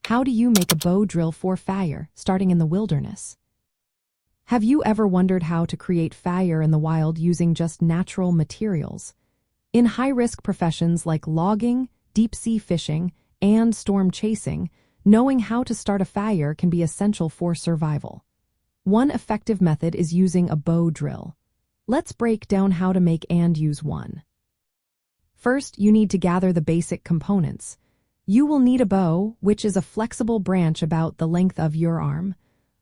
How do you make a bow drill for fire, starting in the wilderness? Have you ever wondered how to create fire in the wild using just natural materials? In high-risk professions like logging, deep-sea fishing, and storm chasing, knowing how to start a fire can be essential for survival. One effective method is using a bow drill. Let's break down how to make and use one. First, you need to gather the basic components. You will need a bow, which is a flexible branch about the length of your arm.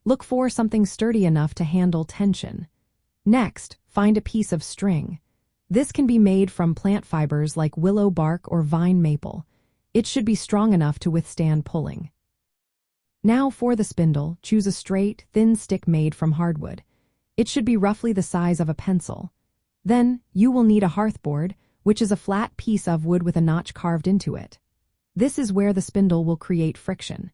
Look for something sturdy enough to handle tension. Next, find a piece of string. This can be made from plant fibers like willow bark or vine maple. It should be strong enough to withstand pulling. Now for the spindle, choose a straight, thin stick made from hardwood. It should be roughly the size of a pencil. Then, you will need a hearthboard, which is a flat piece of wood with a notch carved into it. This is where the spindle will create friction.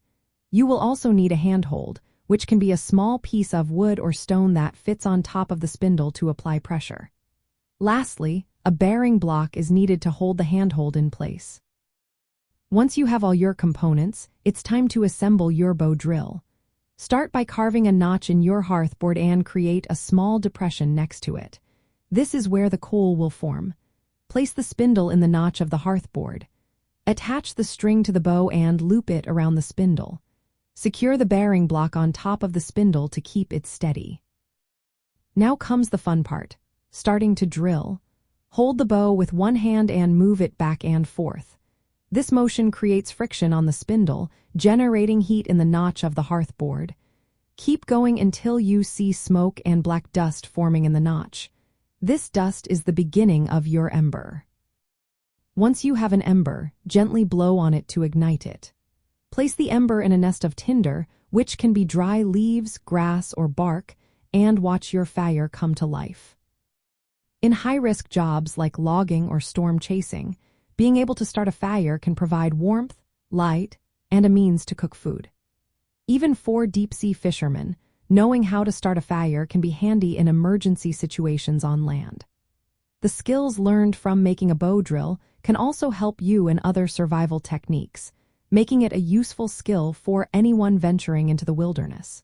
You will also need a handhold, which can be a small piece of wood or stone that fits on top of the spindle to apply pressure. Lastly, a bearing block is needed to hold the handhold in place. Once you have all your components, it's time to assemble your bow drill. Start by carving a notch in your hearthboard and create a small depression next to it. This is where the coal will form. Place the spindle in the notch of the hearthboard. Attach the string to the bow and loop it around the spindle. Secure the bearing block on top of the spindle to keep it steady. Now comes the fun part, starting to drill. Hold the bow with one hand and move it back and forth. This motion creates friction on the spindle, generating heat in the notch of the hearthboard. Keep going until you see smoke and black dust forming in the notch. This dust is the beginning of your ember. Once you have an ember, gently blow on it to ignite it. Place the ember in a nest of tinder, which can be dry leaves, grass, or bark, and watch your fire come to life. In high-risk jobs like logging or storm chasing, being able to start a fire can provide warmth, light, and a means to cook food. Even for deep-sea fishermen, knowing how to start a fire can be handy in emergency situations on land. The skills learned from making a bow drill can also help you in other survival techniques, making it a useful skill for anyone venturing into the wilderness.